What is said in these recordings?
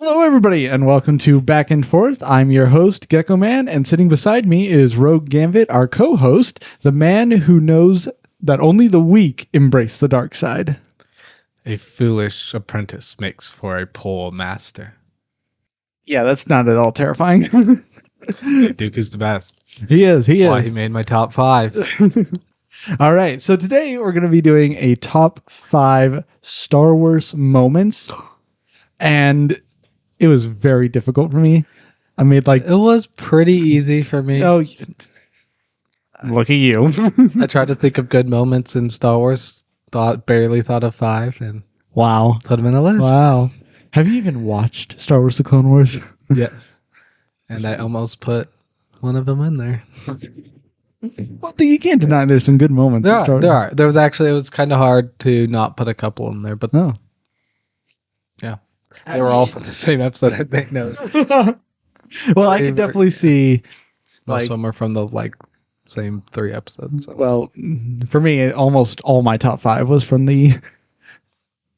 Hello, everybody, and welcome to Back and Forth. I'm your host, Gecko Man, and sitting beside me is Rogue Gambit, our co-host, the man who knows that only the weak embrace the dark side. A foolish apprentice makes for a poor master. Yeah, that's not at all terrifying. Duke is the best. He is. That's why he made my top 5. All right, so today we're going to be doing a top 5 Star Wars moments, and it was very difficult for me. I made It was pretty easy for me. Oh, look at you. I tried to think of good moments in Star Wars. Barely thought of 5 and Wow. put them in a list. Wow. Have you even watched Star Wars The Clone Wars? Yes. And I almost put one of them in there. Well, you can't deny there's some good moments. There are. There was actually, it was kind of hard to not put a couple in there, but yeah. They were all from the same episode. I think. No. Well, I could definitely see. Most of them are from the same 3 episodes. So. Well, for me, almost all my top 5 was from the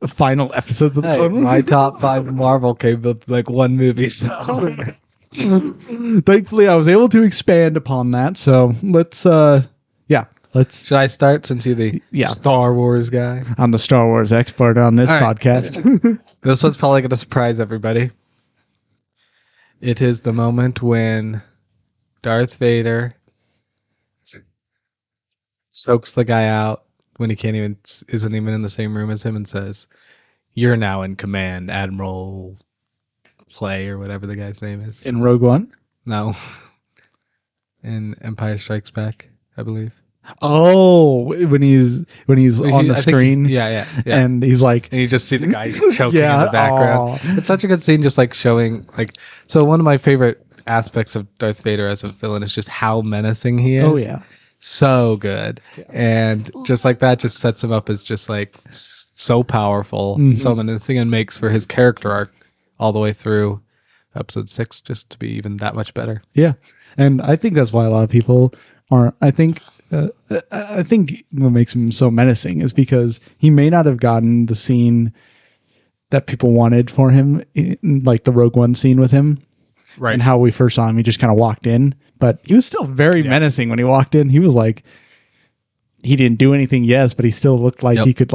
final episodes of the Clone Wars. My top 5 Marvel came with one movie. So. Thankfully, I was able to expand upon that. So let's. Should I start since you're the Star Wars guy? I'm the Star Wars expert on this podcast. This one's probably going to surprise everybody. It is the moment when Darth Vader chokes the guy out when he isn't even in the same room as him and says, "You're now in command, Admiral Clay," or whatever the guy's name is. In Rogue One? No. In Empire Strikes Back, I believe. Oh, when he's on the screen, yeah, and he's like, and you just see the guy choking in the background. It's such a good scene, just showing So one of my favorite aspects of Darth Vader as a villain is just how menacing he is. Oh yeah, so good, and just like that, just sets him up as just so powerful, so menacing, and makes for his character arc all the way through episode 6 just to be even that much better. Yeah, and I think that's why a lot of people aren't. I think what makes him so menacing is because he may not have gotten the scene that people wanted for him, like the Rogue One scene with him, right? And how we first saw him, he just kind of walked in, but he was still very menacing when he walked in. He was he didn't do anything, yes, but he still looked like he could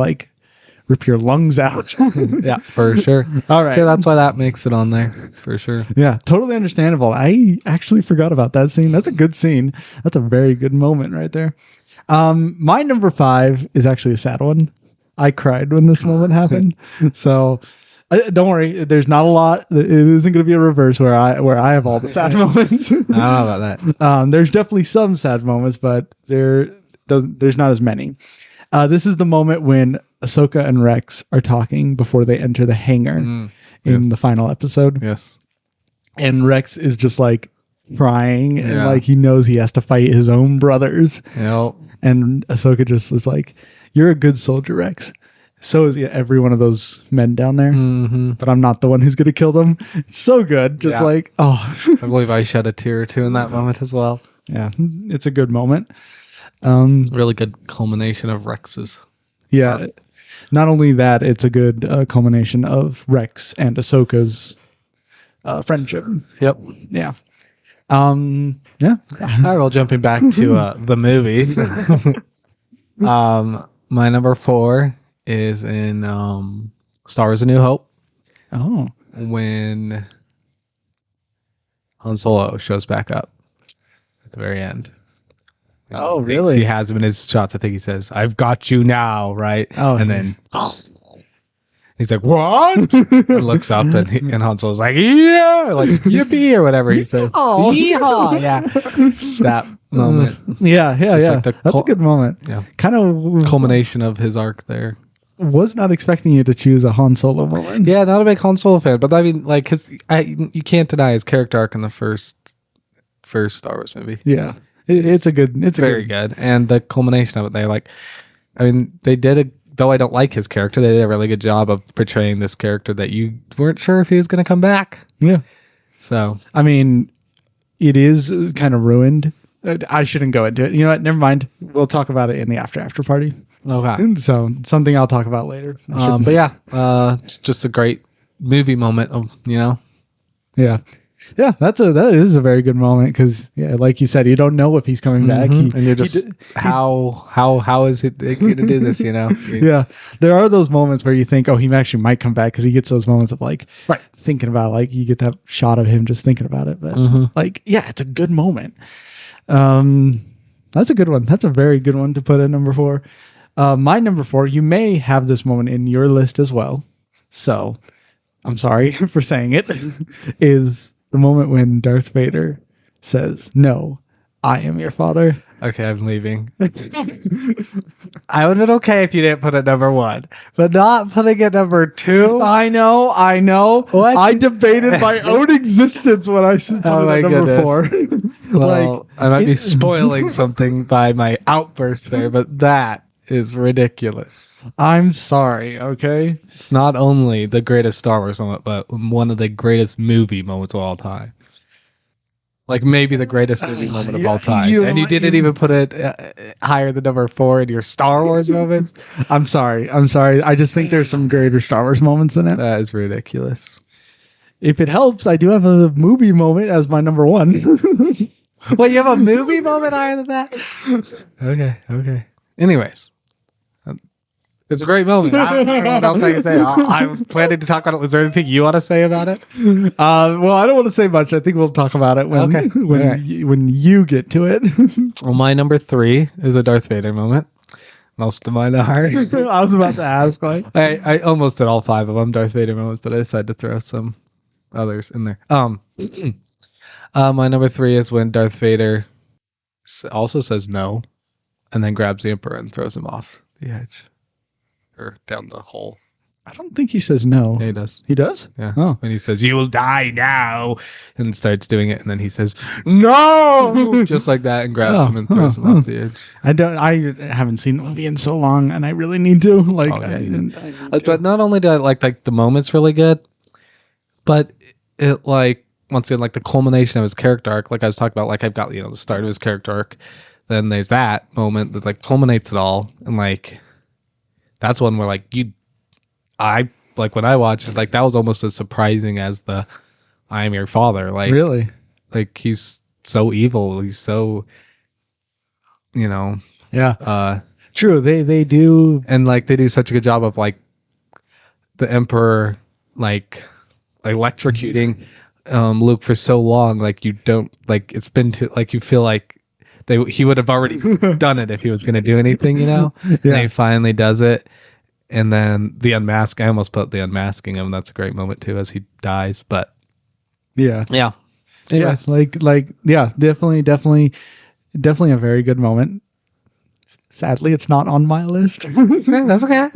rip your lungs out. Yeah, for sure. All right. So that's why that makes it on there, for sure. Yeah, totally understandable. I actually forgot about that scene. That's a good scene. That's a very good moment right there. My number 5 is actually a sad one. I cried when this moment happened. So don't worry, there's not a lot. It isn't going to be a reverse where I have all the sad moments. I don't know about that. There's definitely some sad moments, but there's not as many. This is the moment when Ahsoka and Rex are talking before they enter the hangar in the final episode. Yes. And Rex is just crying and he knows he has to fight his own brothers. Yep. And Ahsoka just is "You're a good soldier, Rex. So is every one of those men down there. Mm-hmm. But I'm not the one who's going to kill them." It's so good. Just I believe I shed a tear or two in that moment as well. Yeah, it's a good moment. Really good culmination of Rex's. Yeah. Not only that, it's a good culmination of Rex and Ahsoka's friendship. Yep. Yeah. Yeah. All right, well, jumping back to the movies. My number 4 is in Star Wars: A New Hope. Oh. When Han Solo shows back up at the very end. Oh, really? He has him in his shots. I think he says, "I've got you now," right? Oh, and then he's like, "What?" And looks up, and Han Solo's like, "Yeah," "Yippee," or whatever he said. Oh, yeehaw! Yeah, that moment. Yeah. That's a good moment. Yeah, kind of culmination of his arc there. Was not expecting you to choose a Han Solo moment. Yeah, not a big Han Solo fan, but I mean, you can't deny his character arc in the first Star Wars movie. Yeah. It's very good. And the culmination of it, they did though I don't like his character, they did a really good job of portraying this character that you weren't sure if he was going to come back. Yeah. So, I mean, it is kind of ruined. I shouldn't go into it. You know what? Never mind. We'll talk about it in the after party. Okay. So something I'll talk about later. But yeah, it's just a great movie moment of, Yeah. Yeah, that is a very good moment because, yeah, like you said, you don't know if he's coming back. and you're just how is it going to do this? Yeah, there are those moments where you think, oh, he actually might come back because he gets those moments of like thinking about, like you get that shot of him just thinking about it. But like, yeah, it's a good moment. That's a good one. That's a very good one to put at number 4. My number 4, you may have this moment in your list as well. So I'm sorry for saying it, is the moment when Darth Vader says, "No, I am your father." Okay, I'm leaving. I would have been okay if you didn't put it number 1, but not putting it number 2. I know. What? I debated my own existence when I put it at number 4. Well, I might be spoiling something by my outburst there, but that is ridiculous. I'm sorry, okay? It's not only the greatest Star Wars moment, but one of the greatest movie moments of all time. Like maybe the greatest movie moment of all time. And you didn't even put it higher than number 4 in your Star Wars moments. I'm sorry. I just think there's some greater Star Wars moments in it. That is ridiculous. If it helps, I do have a movie moment as my number 1. Well, you have a movie moment higher than that? Okay. Anyways. It's a great moment. I don't know what else I can say. I was planning to talk about it. Was there anything you want to say about it? Well, I don't want to say much. I think we'll talk about it when you get to it. Well, my number 3 is a Darth Vader moment. Most of mine are. I was about to ask. Like, I almost did all 5 of them Darth Vader moments, but I decided to throw some others in there. My number 3 is when Darth Vader also says no, and then grabs the Emperor and throws him off the edge. Or down the hole. I don't think he says no. Yeah, he does. He does? Yeah. Oh. And he says, "You will die now," and starts doing it, and then he says, "No!" Just like that, and grabs him and throws him off the edge. I haven't seen the movie in so long, and I really need to. Like, but not only do I like the moment's really good, but it like once again like the culmination of his character arc. Like I was talking about, like I've got the start of his character arc, then there's that moment that like culminates it all, and like. That's one where when I watched it, like that was almost as surprising as the "I am your father." Like really, like he's so evil. He's so, yeah. True. They do, and like they do such a good job of like the Emperor like electrocuting Luke for so long. Like you don't like it's been too like you feel like. He would have already done it if he was going to do anything, Yeah. And he finally does it. And then the unmask, I almost put the unmasking him. That's a great moment too, as he dies. But yeah. Anyways. Definitely a very good moment. Sadly, it's not on my list. That's okay.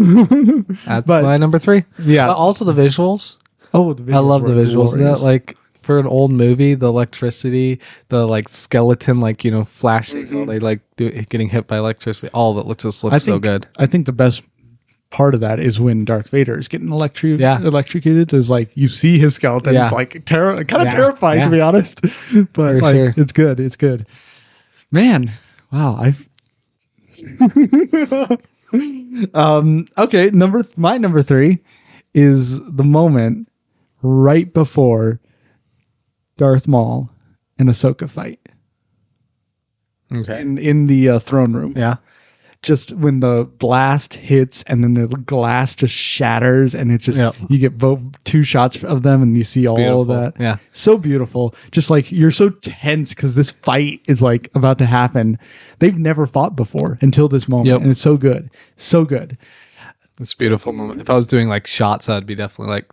That's my number 3. Yeah. But also the visuals. Oh, the visuals. I love the visuals. That like. For an old movie, the electricity, the like skeleton, flashing, while they like getting hit by electricity, all of it looks so good. I think the best part of that is when Darth Vader is getting electrocuted. Is like you see his skeleton. It's like kind of terrifying to be honest, but it's good. It's good. Man, wow. Okay. My number 3 is the moment right before Darth Maul and Ahsoka fight. Okay. In the throne room. Yeah. Just when the blast hits and then the glass just shatters and it just you get both 2 shots of them and you see all of that. Yeah. So beautiful. Just like you're so tense because this fight is like about to happen. They've never fought before until this moment. And it's so good. So good. It's a beautiful moment. If I was doing like shots, that'd be definitely like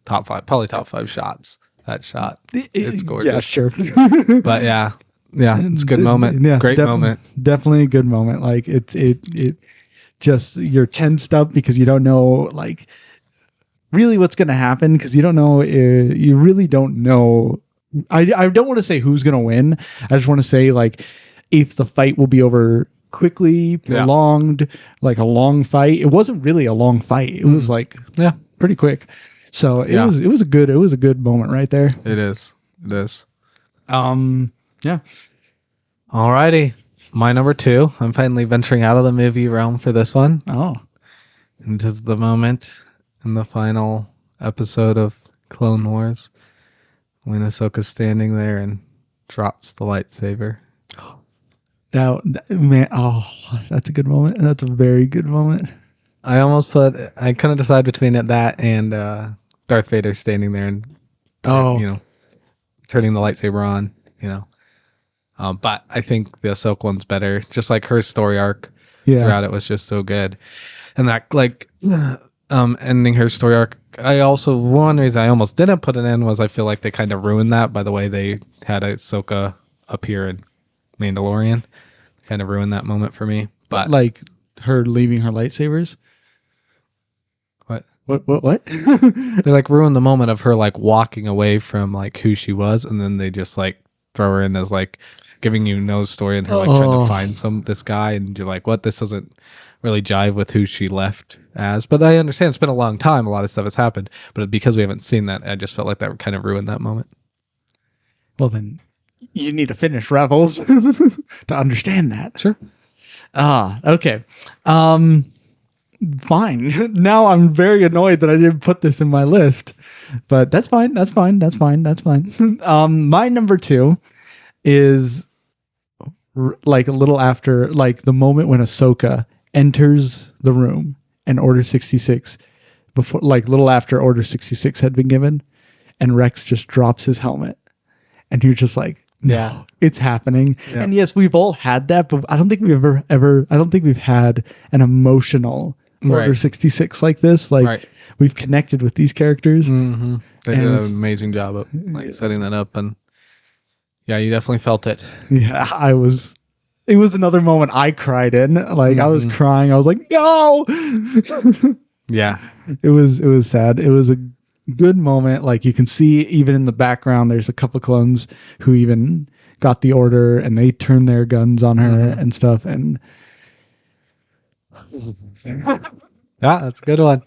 top 5 shots. That shot. It's gorgeous. Yeah, sure. But yeah, it's a good moment. Yeah, Great moment. Definitely a good moment. Like it just you're tensed up because you don't know like really what's going to happen because you don't know. You really don't know. I don't want to say who's going to win. I just want to say like if the fight will be over quickly, prolonged, like a long fight. It wasn't really a long fight. It was like pretty quick. So it was a good moment right there. It is. Yeah. Alrighty. My number 2. I'm finally venturing out of the movie realm for this one. Oh. Into the moment in the final episode of Clone Wars when Ahsoka's standing there and drops the lightsaber. Now, man, that's a good moment. That's a very good moment. I couldn't decide between that and Darth Vader standing there and turning the lightsaber on, but I think the Ahsoka one's better. Just like her story arc throughout it was just so good, and that ending her story arc. One reason I almost didn't put it in was I feel like they kind of ruined that by the way they had Ahsoka appear in Mandalorian. Kind of ruined that moment for me. But like her leaving her lightsabers. What? They like ruined the moment of her like walking away from like who she was, and then they just like throw her in as like giving you no story and her like trying to find this guy, and you're like, what? This doesn't really jive with who she left as. But I understand it's been a long time. A lot of stuff has happened, but because we haven't seen that, I just felt like that kind of ruined that moment. Well, then you need to finish Rebels to understand that. Sure. Okay. Fine. Now I'm very annoyed that I didn't put this in my list, but that's fine. My number 2 is like a little after, like the moment when Ahsoka enters the room and Order 66, before, like little after Order 66 had been given, and Rex just drops his helmet, and you're just like, no, it's happening. Yeah. And yes, we've all had that, but I don't think we've ever I don't think we've had an emotional Order 66 like this. Like we've connected with these characters. Mm-hmm. They did an amazing job of like setting that up, and yeah, you definitely felt it. Yeah, it was another moment I cried in. Like I was crying. I was like, no. Yeah, it was sad. It was a good moment. Like you can see even in the background, there's a couple of clones who even got the order and they turned their guns on her and stuff. And yeah, that's a good one.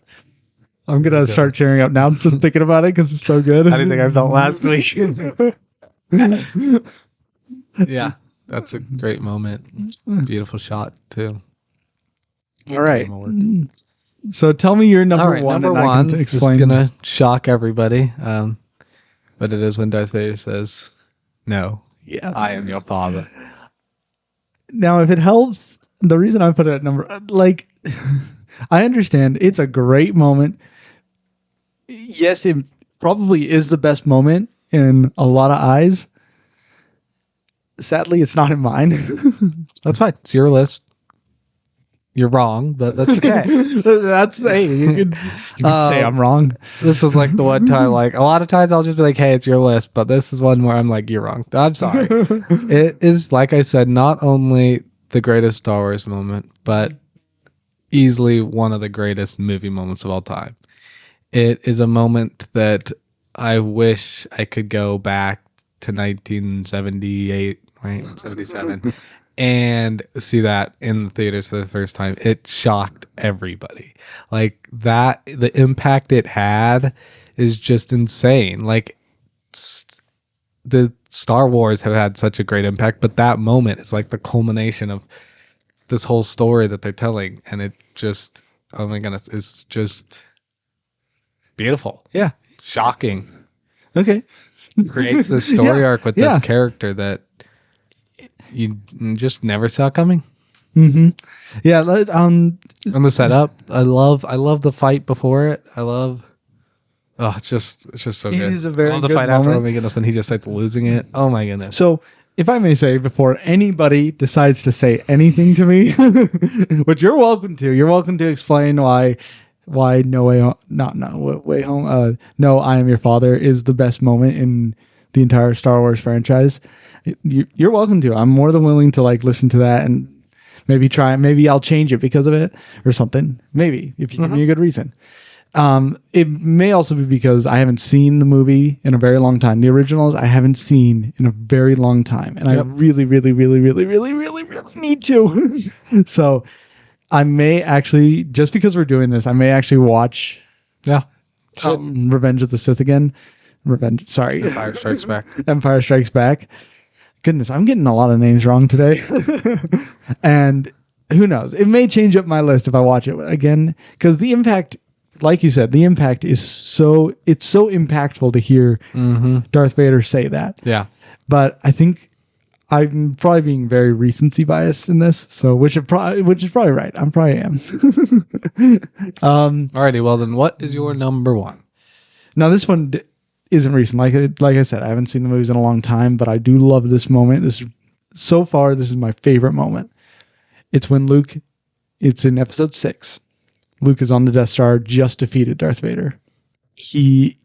I'm gonna start cheering up now just thinking about it because it's so good. I didn't think I felt last week. Yeah, that's a great moment. Beautiful shot too. All right. So tell me your number one. Number one. This is gonna shock everybody, but it is when Darth Vader says, "No, I am your father." Now, if it helps, the reason I put it at number, like, I understand it's a great moment. Yes, it probably is the best moment in a lot of eyes. Sadly, it's not in mine. That's fine. It's your list. You're wrong, but that's okay. You can say I'm wrong. This is like the one time, like a lot of times I'll just be like, hey, it's your list, but this is one where I'm like, you're wrong. I'm sorry. It is, like I said, not only the greatest Star Wars moment, but easily one of the greatest movie moments of all time. It is a moment that I wish I could go back to 1978, right? 77. And see that in the theaters for the first time. It shocked everybody. Like that, the impact it had is just insane. Like the Star Wars have had such a great impact, but that moment is like the culmination of this whole story that they're telling. And it just, oh my goodness, it's just beautiful. Yeah. Shocking. Okay. Creates this story arc with this character that you just never saw coming. Mm-hmm. Yeah. And the setup, I love the fight before it. It's just so good. It is a very good the fight moment. after. Oh my goodness, when he just starts losing it. Oh my goodness. So, if I may say, before anybody decides to say anything to me, which you're welcome to explain why No Way Home, Way Home, No, I Am Your Father is the best moment in the entire Star Wars franchise. You're welcome to. I'm more than willing to like listen to that and maybe I'll change it because of it or something. Maybe if you give me a good reason. It may also be because I haven't seen the movie in a very long time. The originals I haven't seen in a very long time, and I really, really, really, really, really, really, really need to. So I may actually, just because we're doing this, I may actually watch Revenge of the Sith again. Empire Strikes Back. Empire Strikes Back. Goodness, I'm getting a lot of names wrong today. And who knows? It may change up my list if I watch it again, because the impact like you said, the impact is so impactful to hear Darth Vader say that. Yeah. But I think I'm probably being very recency biased in this, so which is probably right. I probably am. Alrighty, well then, what is your number one? Now this one isn't recent. Like I said, I haven't seen the movies in a long time, but I do love this moment. This is my favorite moment. It's when Luke. It's in episode 6. Luke is on the Death Star, just defeated Darth Vader. He's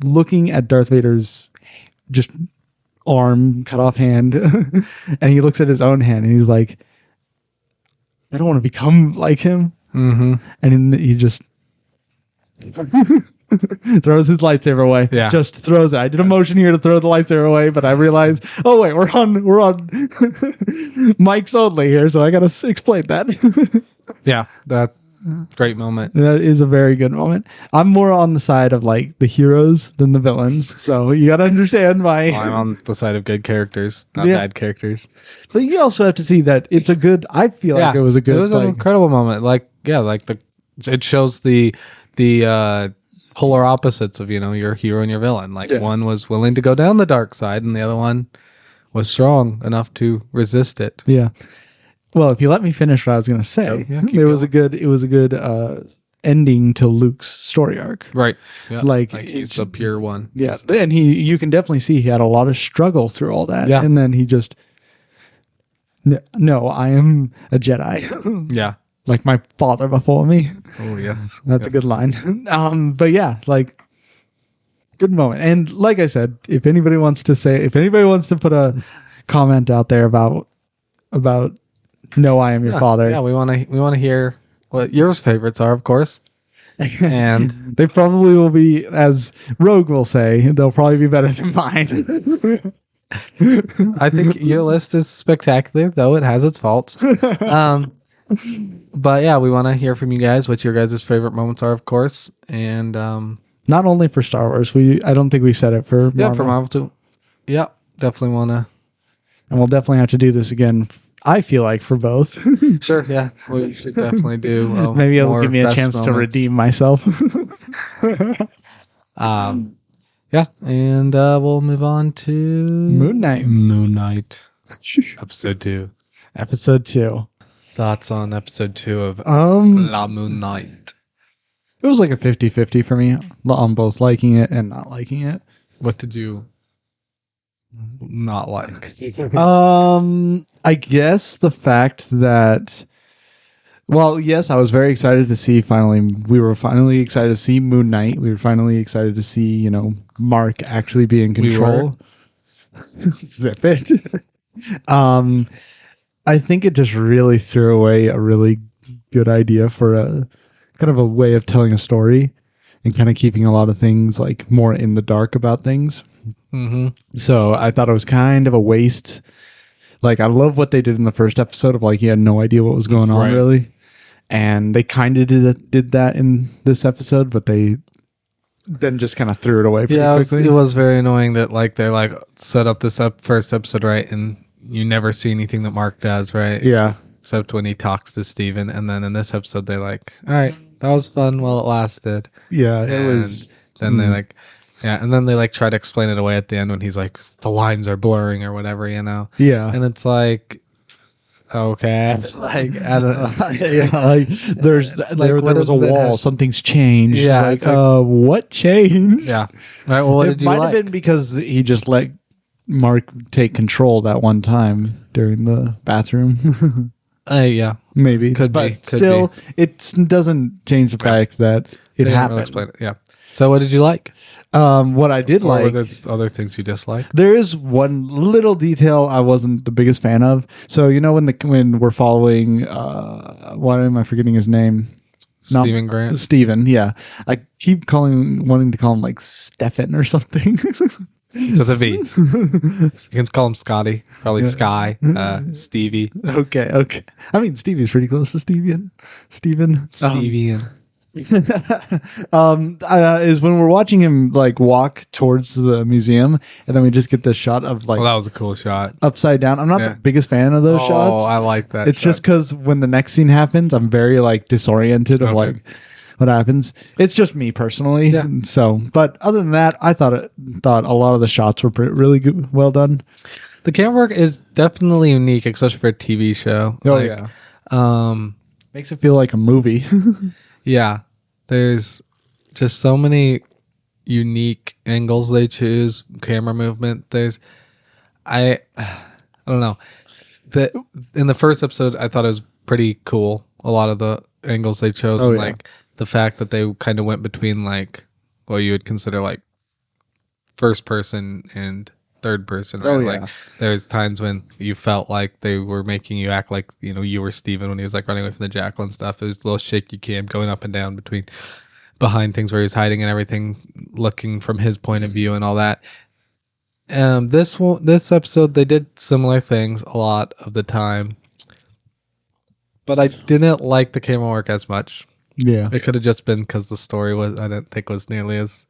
looking at Darth Vader's just arm, cut off hand, and he looks at his own hand and he's like, I don't want to become like him. And then he just throws his lightsaber away. Yeah. Just throws it. I did a motion here to throw the lightsaber away, but I realized, oh wait, we're on mics only here, so I gotta explain that. Yeah, that great moment. That is a very good moment. I'm more on the side of like the heroes than the villains, so you gotta understand my. Well, I'm on the side of good characters, not bad characters. But you also have to see that it's a good. I feel like it was a good. It was an incredible moment. It shows the polar opposites of your hero and your villain. One was willing to go down the dark side, and the other one was strong enough to resist it. Yeah. Well, if you let me finish what I was going to say, it was a good ending to Luke's story arc. Right. Yeah. Like he's the pure one. Yeah. And you can definitely see he had a lot of struggle through all that. Yeah. And then he just, no, I am a Jedi. Yeah. Like my father before me. Oh, yes. That's a good line. But yeah, like good moment. And like I said, if anybody wants to put a comment out there about no, I am your father. Yeah, we want to hear what your favorites are, of course. And they probably will be, as Rogue will say, they'll probably be better than mine. I think your list is spectacular, though it has its faults. But yeah, we want to hear from you guys what your guys' favorite moments are, of course. And not only for Star Wars, I don't think we said it for Marvel. Yeah, for Marvel too. Yeah, definitely want to. And we'll definitely have to do this again. I feel like for both. Sure, yeah. We should definitely do. Maybe it'll give me a chance to redeem myself. Yeah, and we'll move on to Moon Knight. Episode 2. Episode 2. Thoughts on episode 2 of La Moon Knight? It was like a 50-50 for me on both liking it and not liking it. What did you not like? I guess the fact that, well, yes, I was very excited to see we were finally excited to see Moon Knight. We were finally excited to see, Mark actually be in control. Zip it. I think it just really threw away a really good idea for a kind of a way of telling a story and kind of keeping a lot of things like more in the dark about things. So I thought it was kind of a waste. Like, I love what they did in the first episode of like, you had no idea what was going on really. And they kind of did that in this episode, but they then just kind of threw it away pretty quickly. It was very annoying that like they like set up this first episode right, and you never see anything that Mark does, right? Yeah. Except when he talks to Steven, and then in this episode they like, all right, that was fun while it lasted. Yeah, it was. Then they like, and then they like try to explain it away at the end when he's like, the lines are blurring or whatever, Yeah. And it's like, okay, like I don't know. Yeah, like there was a wall. Something's changed. Yeah, like, what changed? Yeah. All right. Well, what did you like? It might have been because he just let Mark take control that one time during the bathroom. Yeah, maybe. Could but be. Could still, be. It doesn't change the fact that it happened. Really explain it. Yeah. So, what did you like? What I did like. Or were there other things you disliked? There is one little detail I wasn't the biggest fan of. So when we're following, why am I forgetting his name? Stephen Grant. Stephen, yeah. I keep wanting to call him like Stefan or something. It's with a V. You can call him Scotty. Probably Sky. Stevie. Okay. I mean, Stevie's pretty close to Steven. Stevie. Is when we're watching him like walk towards the museum, and then we just get this shot of like. Well, that was a cool shot. Upside down. I'm not the biggest fan of those shots. Oh, I like that. It's just because when the next scene happens, I'm very like disoriented of like, what happens. It's just me personally. Yeah. So, but other than that, I thought a lot of the shots were really good, well done. The camera work is definitely unique, especially for a TV show. Oh like, yeah, makes it feel like a movie. Yeah, there's just so many unique angles they choose, camera movement. I don't know. In the first episode, I thought it was pretty cool. A lot of the angles they chose, and like the fact that they kind of went between like what you would consider like first person and third person, right? Like there's times when you felt like they were making you act like, you know, you were Steven when he was like running away from the jackal and stuff. It was a little shaky cam going up and down behind things where he was hiding and everything, looking from his point of view and all that. This episode they did similar things a lot of the time, but I didn't like the camera work as much. Yeah, It could have just been because the story I didn't think was nearly as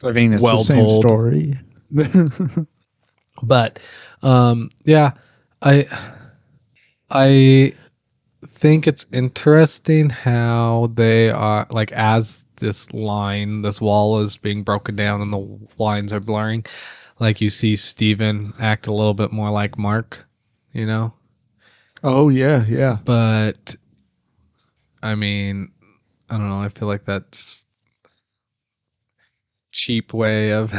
I mean, it's well the same told. story. But yeah, I think it's interesting how they are like, as this wall is being broken down and the lines are blurring, like you see Steven act a little bit more like Mark, you know? Oh yeah. But I mean, I don't know, I feel like that's cheap way of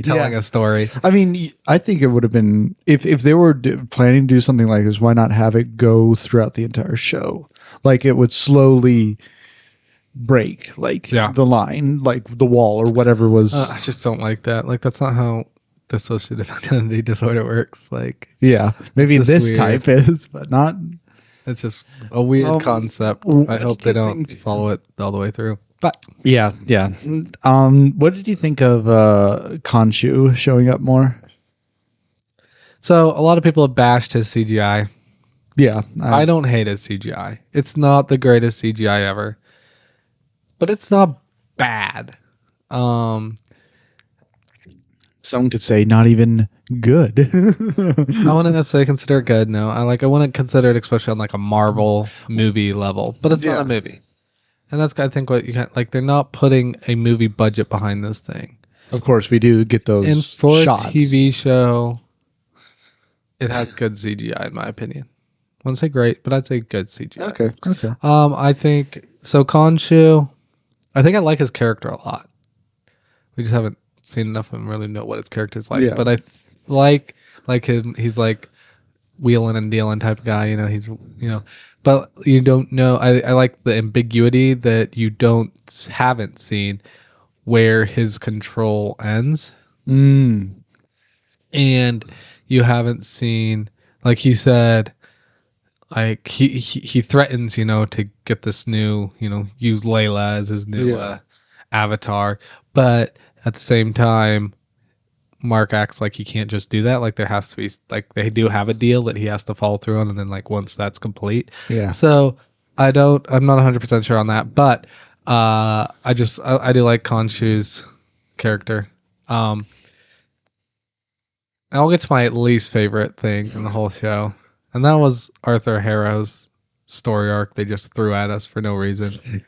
telling a story. I mean, I think it would have been if they were planning to do something like this, why not have it go throughout the entire show? Like it would slowly break, like the line, like the wall or whatever was. I just don't like that. Like that's not how dissociative identity disorder works. Like, yeah, maybe this weird type is, but not. It's just a weird concept. I hope they don't follow it all the way through. But yeah. What did you think of Khonshu showing up more? So a lot of people have bashed his CGI. Yeah, I don't hate his CGI. It's not the greatest CGI ever, but it's not bad. Some could say not even good. I wouldn't necessarily consider it good. No, I wouldn't consider it, especially on like a Marvel movie level. But it's not a movie. And that's, I think, what you can like. They're not putting a movie budget behind this thing. Of course, we do get those and for shots. A TV show, it has good CGI in my opinion. I wouldn't say great, but I'd say good CGI. Okay. I think so. Khonshu, I think I like his character a lot. We just haven't seen enough of him really know what his character's like. Yeah. But I like him. He's like wheeling and dealing type of guy. You know, he's but you don't know. I like the ambiguity that you haven't seen where his control ends. And you haven't seen, like he said, like he threatens, to get this new, use Layla as his new avatar. But at the same time, Mark acts like he can't just do that. Like there has to be, like they do have a deal that he has to follow through on, and then like once that's complete. Yeah. So I'm not 100% sure on that, but I do like Khonshu's character. I'll get to my least favorite thing in the whole show, and that was Arthur Harrow's story arc they just threw at us for no reason.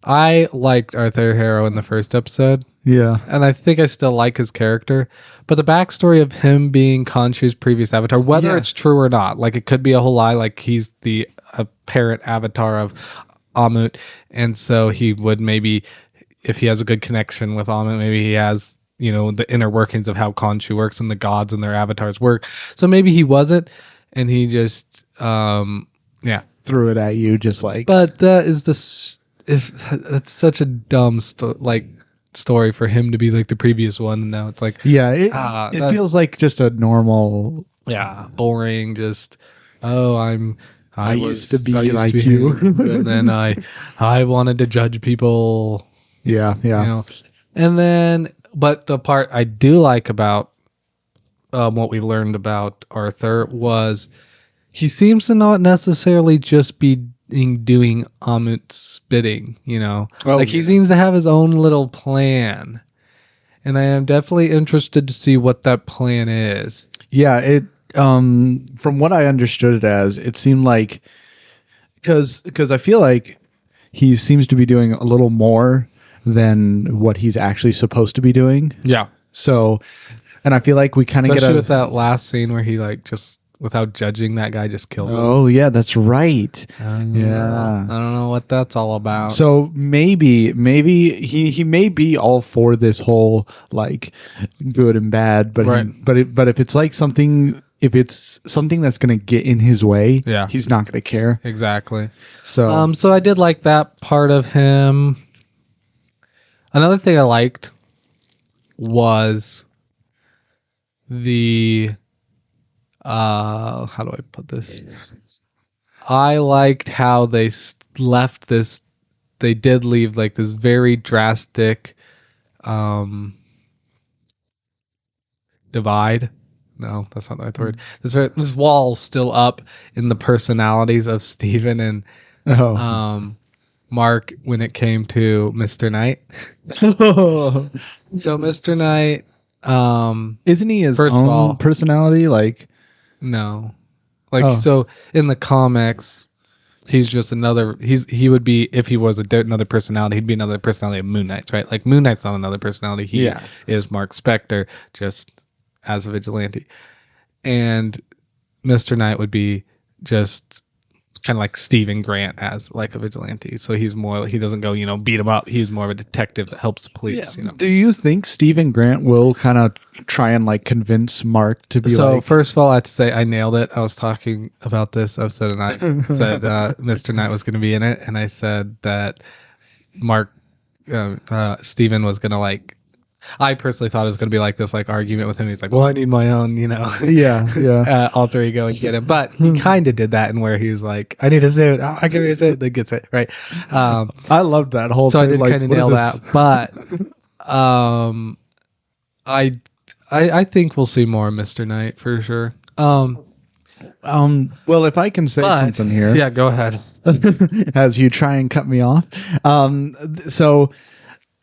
I liked Arthur Harrow in the first episode. Yeah. And I think I still like his character. But the backstory of him being Khonshu's previous avatar, whether it's true or not, like it could be a whole lie, like he's the apparent avatar of Amut. And so he would maybe, if he has a good connection with Amut, maybe he has, the inner workings of how Khonshu works and the gods and their avatars work. So maybe he wasn't. And he just, threw it at you just like. But that is that's such a dumb story for him to be like the previous one, and now it's like it feels like just a normal boring, just I used to be like you and then I wanted to judge people, and then but the part I do like about what we learned about Arthur was he seems to not necessarily just be doing Amut's bidding, he seems to have his own little plan, and I am definitely interested to see what that plan is. Yeah, it from what I understood it as, it seemed like because I feel like he seems to be doing a little more than what he's actually supposed to be doing. Yeah. So, and I feel like we kind of get Especially a with that last scene where he like just without judging that guy just kills him. Oh yeah, that's right. I Yeah. don't know what that's all about. So maybe he may be all for this whole like good and bad, but Right. but if it's like something that's gonna get in his way, Yeah. he's not gonna care. Exactly. So So I did like that part of him. Another thing I liked was the how do I put this? I liked how they left this. They did leave like this very drastic divide. No, that's not the right word. This wall still up in the personalities of Steven and Mark when it came to Mr. Knight. So Mr. Knight, isn't he his first own of all, personality? Like no, like so in the comics, he's just another. He would be if he was another personality. He'd be another personality of Moon Knight's, right? Like Moon Knight's not another personality. He is Mark Spector, just as a vigilante, and Mr. Knight would be just kind of like Stephen Grant as like a vigilante. So he's more, he doesn't go, beat him up. He's more of a detective that helps the police, Do you think Stephen Grant will kind of try and like convince Mark to be so like... first of all, I have to say I nailed it. I was talking about this episode and I said Mr. Knight was going to be in it. And I said that Stephen was going to like, I personally thought it was going to be like this like argument with him. He's like, well, I need my own, alter ego and get him. But he kind of did that in where he was like, I need a suit. Oh, I give you a suit. Then gets it. Right. I loved that whole so thing. I did like, kind of nail that. But I think we'll see more of Mr. Knight for sure. Well, if I can say something here. Yeah, go ahead. As you try and cut me off.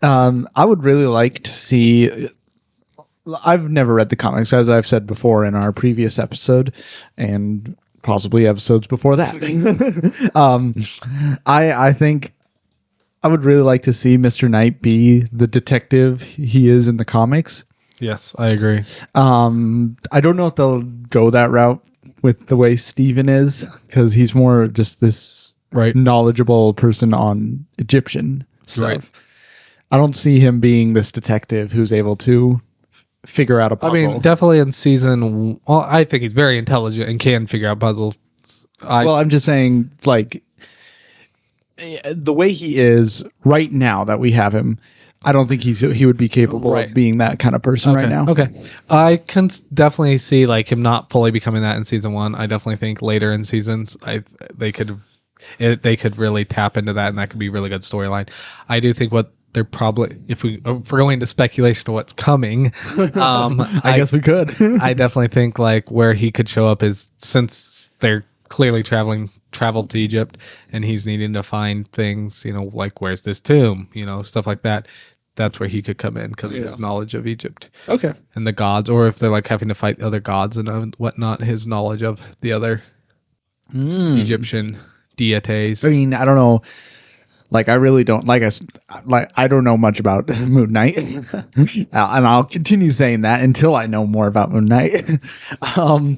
I would really like to see... I've never read the comics, as I've said before in our previous episode, and possibly episodes before that. I think I would really like to see Mr. Knight be the detective he is in the comics. Yes, I agree. I don't know if they'll go that route with the way Steven is, because he's more just this knowledgeable person on Egyptian stuff. Right. I don't see him being this detective who's able to figure out a puzzle. I mean, definitely in season... Well, I think he's very intelligent and can figure out puzzles. I'm just saying, like, the way he is right now that we have him, I don't think he would be capable of being that kind of person right now. Okay. I can definitely see, like, him not fully becoming that in season 1. I definitely think later in seasons, they could really tap into that, and that could be a really good storyline. I do think what they're probably, if we're going into speculation of what's coming, I guess we could. I definitely think like where he could show up is, since they're clearly traveled to Egypt and he's needing to find things, like where's this tomb, stuff like that. That's where he could come in because of his knowledge of Egypt. Okay. And the gods, or if they're like having to fight other gods and whatnot, his knowledge of the other Egyptian deities. I mean, I don't know. Like, I really don't I don't know much about Moon Knight, and I'll continue saying that until I know more about Moon Knight. No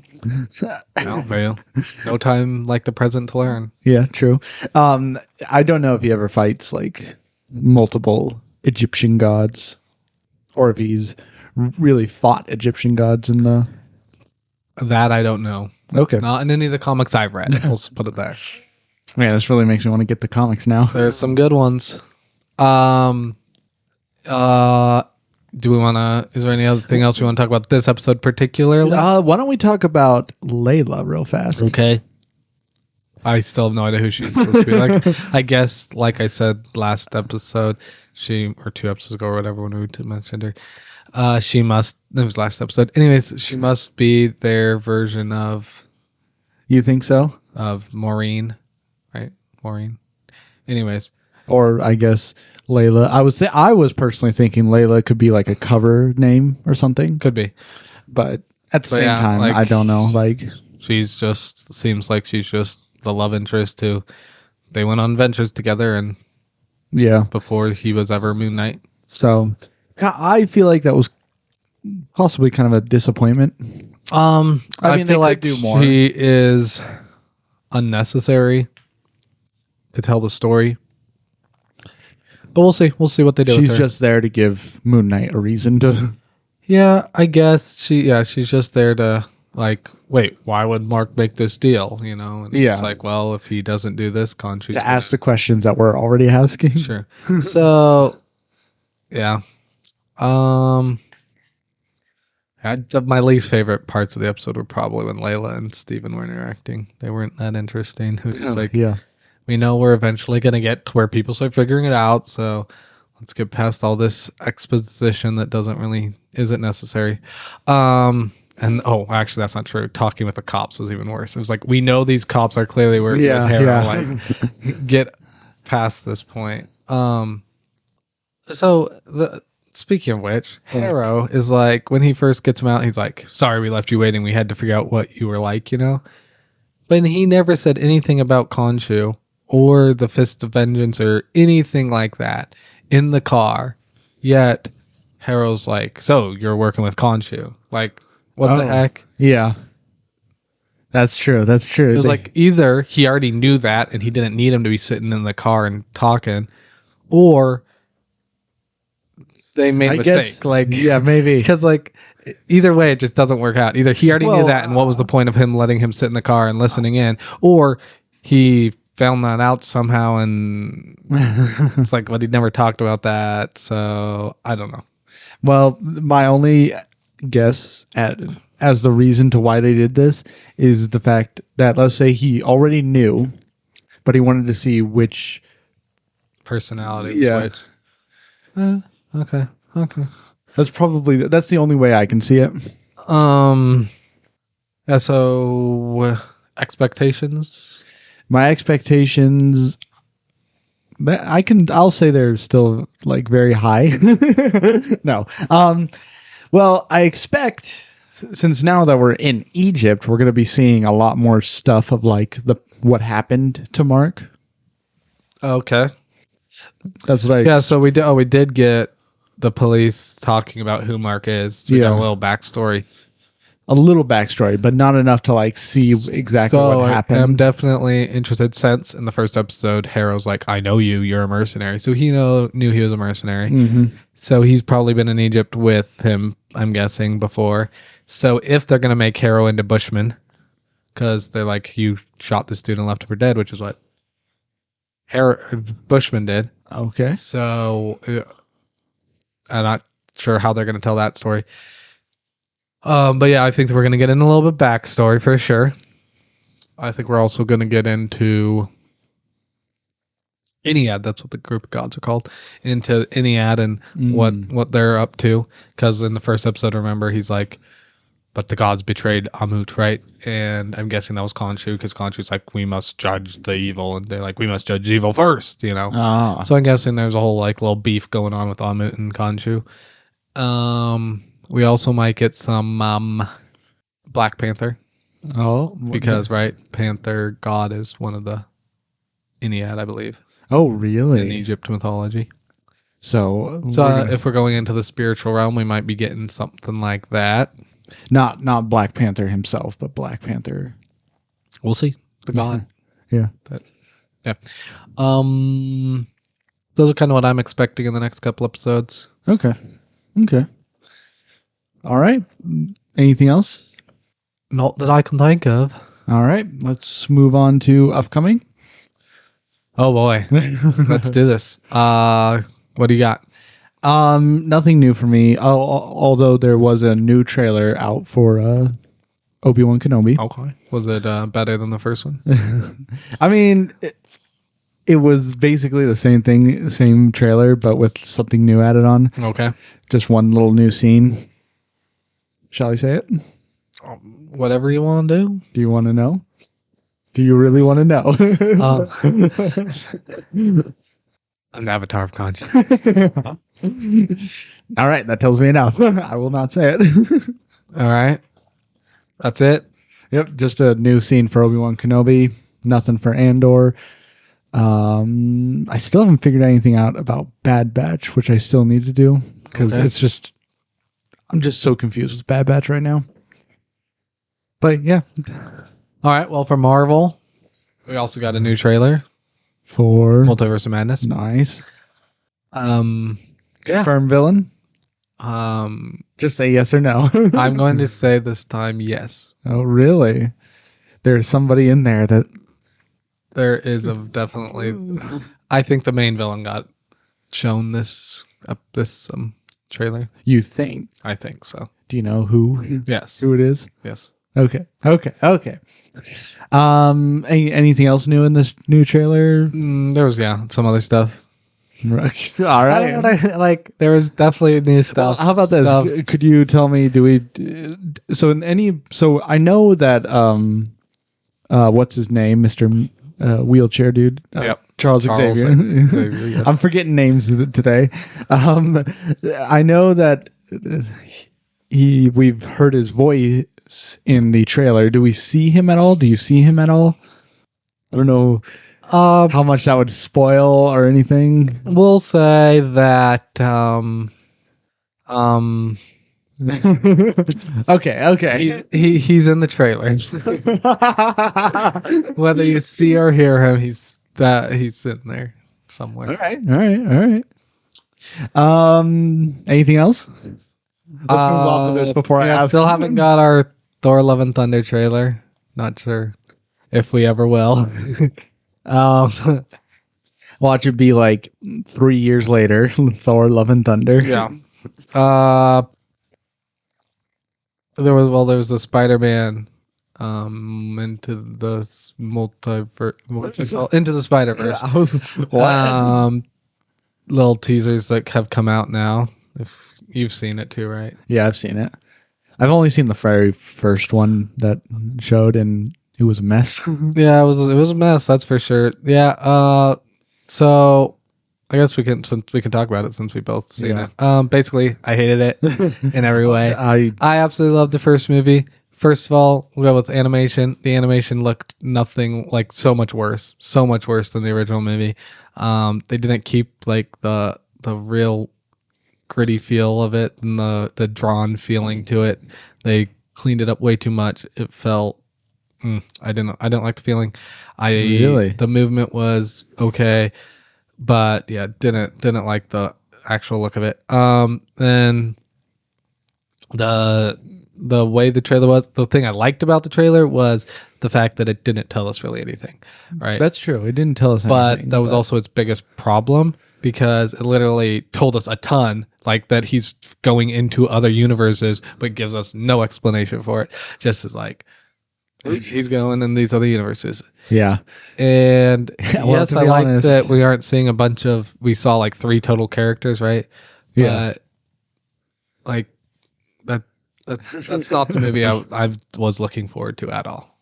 time like the present to learn. Yeah, true. I don't know if he ever fights like multiple Egyptian gods, or if he's really fought Egyptian gods in the... That I don't know. Okay. Not in any of the comics I've read. We'll put it there. Man, this really makes me want to get the comics now. There's some good ones. Do we want to... Is there any other thing else we want to talk about this episode particularly? Why don't we talk about Layla real fast? Okay. I still have no idea who she's supposed to be. Like, I guess, like I said last episode, or 2 episodes ago or whatever when we mentioned her, she must... It was last episode. Anyways, she must be their version of... You think so? Of Maureen. Right? Maureen. Anyways. Or I guess Layla. I was personally thinking Layla could be like a cover name or something. Could be. But at the same time, like, I don't know. Like, seems like she's just the love interest to they went on adventures together, and Yeah. before he was ever Moon Knight. So I feel like that was possibly kind of a disappointment. I mean, they feel could like do more. she is unnecessary to tell the story. But we'll see. We'll see what they do. She's with her. just there to give Moon Knight a reason to. Yeah, I guess she's just there to like, wait, why would Mark make this deal? You know, and Yeah. it's like, well, if he doesn't do this, Khonshu's To ask the questions that we're already asking. Sure. So, yeah. My least favorite parts of the episode were probably when Layla and Steven were interacting. They weren't that interesting. It was just like, Yeah. we know we're eventually going to get to where people start figuring it out, so let's get past all this exposition that isn't necessary. And actually that's not true. Talking with the cops was even worse. It was like, we know these cops are clearly working with Harrow. Like, get past this point. Speaking of which, Harrow is like, when he first gets him out, he's like, sorry we left you waiting. We had to figure out what you were like, you know? But he never said anything about Khonshu or the Fist of Vengeance or anything like that in the car. Yet, Harrow's like, so you're working with Khonshu. Like, what the heck? Yeah. That's true. That's true. It was like, either he already knew that and he didn't need him to be sitting in the car and talking, or they made a mistake. Like, yeah, maybe. Because, like, either way, it just doesn't work out. Either he already knew that, and what was the point of him letting him sit in the car and listening in, or he found that out somehow, and it's like, but he never talked about that. So I don't know. Well, my only guess as the reason to why they did this is the fact that, let's say he already knew, but he wanted to see which personality was which. Okay. That's the only way I can see it. Yeah, so expectations? My expectations, I'll say they're still like very high. No. Well, I expect, since now that we're in Egypt, we're going to be seeing a lot more stuff of like what happened to Mark. Okay. That's what Yeah, so we did get the police talking about who Mark is. So we got a little backstory. A little backstory, but not enough to like see exactly what happened. I'm definitely interested, since in the first episode, Harrow's like, I know you're a mercenary. So he knew he was a mercenary. Mm-hmm. So he's probably been in Egypt with him, I'm guessing, before. So if they're going to make Harrow into Bushman, because they're like, you shot this dude and left him for dead, which is what Bushman did. Okay. So I'm not sure how they're going to tell that story. But yeah, I think that we're going to get in a little bit backstory for sure. I think we're also going to get into Ennead. That's what the group of gods are called. Into Ennead and what they're up to. Because in the first episode, remember, he's like, but the gods betrayed Amut, right? And I'm guessing that was Khonshu, because Khonshu's like, we must judge the evil. And they're like, we must judge evil first, you know? So I'm guessing there's a whole like little beef going on with Amut and Khonshu. We also might get some Black Panther. Oh. Because, right, Panther god is one of the Ennead, I believe. Oh, really? In Egypt mythology. So if we're going into the spiritual realm, we might be getting something like that. Not Black Panther himself, but Black Panther. We'll see. The god. Yeah. Yeah. Those are kind of what I'm expecting in the next couple episodes. Okay. All right. Anything else? Not that I can think of. All right. Let's move on to upcoming. Oh boy. Let's do this. What do you got? Nothing new for me. Although there was a new trailer out for Obi-Wan Kenobi. Okay. Was it better than the first one? I mean, it was basically the same thing, same trailer, but with something new added on. Okay. Just one little new scene. Shall I say it? Whatever you want to do. Do you want to know? Do you really want to know? An avatar of conscience. All right, that tells me enough. I will not say it. All right. That's it? Yep, just a new scene for Obi-Wan Kenobi. Nothing for Andor. I still haven't figured anything out about Bad Batch, which I still need to do because I'm just so confused with Bad Batch right now. But yeah, All right. Well, for Marvel, we also got a new trailer, for Multiverse of Madness. nice. Yeah. Confirmed villain. Just say yes or no. I'm going to say this time yes. Oh, really? There's somebody in there that. There is definitely. I think the main villain got shown this trailer. You think? I think so. Do you know who? Yes. Who it is? Yes. Okay. Anything else new in this new trailer? There was some other stuff. All I right. don't know, like there was definitely new stuff. How about this? Could you tell me? So I know that what's his name, Mr. Wheelchair Dude? Charles Xavier. Yes. I'm forgetting names today. I know that we've heard his voice in the trailer. Do we see him at all? Do you see him at all? I don't know how much that would spoil or anything. We'll say that Okay. he's in the trailer. Whether you see or hear him, he's sitting there somewhere. All right. Anything else? Let's move off of this before I ask. Still haven't got our Thor: Love and Thunder trailer. Not sure if we ever will. Watch it be like 3 years later. Thor: Love and Thunder. Yeah. There was the Spider-Man into the multiverse. What's it called? Into the Spider-Verse. Little teasers that have come out now. If you've seen it too, right? Yeah, I've seen it. I've only seen the very first one that showed, and it was a mess. Yeah, it was a mess. That's for sure. Yeah. So I guess we can talk about it since we both seen it. Basically, I hated it in every way. I absolutely loved the first movie. First of all, we'll go with animation. The animation looked nothing like so much worse than the original movie. They didn't keep like the real gritty feel of it and the drawn feeling to it. They cleaned it up way too much. It felt I didn't like the feeling. The movement was okay, but yeah, didn't like the actual look of it. And the way the trailer was, the thing I liked about the trailer was the fact that it didn't tell us really anything, right? That's true. It didn't tell us anything. But that was also its biggest problem because it literally told us a ton, like that he's going into other universes, but gives us no explanation for it. Just as like, he's going in these other universes. Yeah. And Well, yes, to I be like honest, that we aren't seeing we saw like 3 total characters, right? Yeah. But like that's not the movie I was looking forward to at all.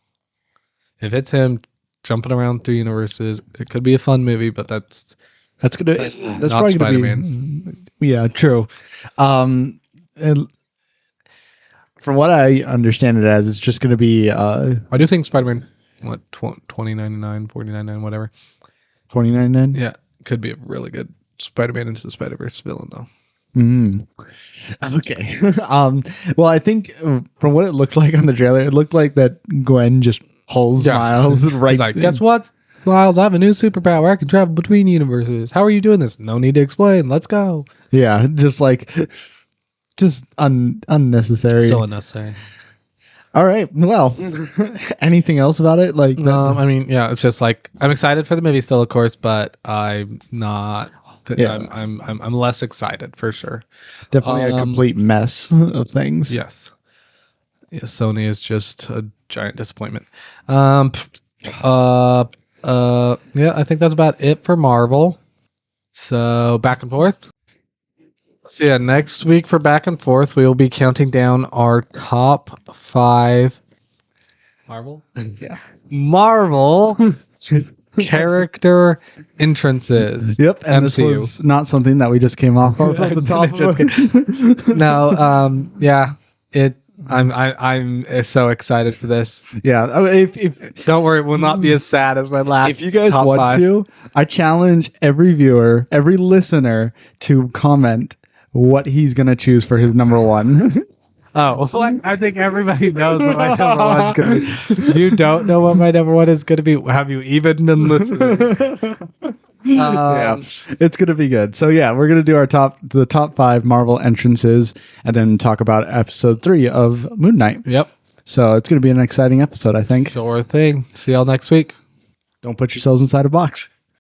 If it's him jumping around through universes, it could be a fun movie, but that's that's not probably Spider-Man. Yeah, true. And from what I understand it as, it's just going to be I do think Spider-Man, what, 2099, 4099, whatever. 2099? Yeah, could be a really good Spider-Man into the Spider-Verse villain, though. Okay. Well, I think from what it looked like on the trailer, it looked like that Gwen just pulls Miles right. He's like, guess what, Miles? I have a new superpower. I can travel between universes. How are you doing this? No need to explain. Let's go. Yeah, just unnecessary. So unnecessary. All right. Well, anything else about it? Like, I mean, yeah, it's just like I'm excited for the movie still, of course, but I'm not. Yeah. I'm less excited for sure. Definitely a complete mess of things. Yes. Yeah, Sony is just a giant disappointment. Yeah, I think that's about it for Marvel. So back and forth. So yeah, next week for back and forth, we will be counting down our top 5 Marvel. Yeah. Marvel character entrances. Yep, and MCU. this was not something that we just came off of the top. No, yeah, I'm so excited for this. Yeah. If Don't worry, it will not be as sad as my last. if you guys top want 5. to, I challenge every viewer, every listener to comment what he's gonna choose for his number one. Oh, well, I think everybody knows what my number one's gonna be. If you don't know what my number one is gonna be, have you even been listening? Yeah, it's gonna be good. So yeah, we're gonna do the top 5 Marvel entrances, and then talk about episode 3 of Moon Knight. Yep. So it's gonna be an exciting episode, I think. Sure thing. See y'all next week. Don't put yourselves inside a box.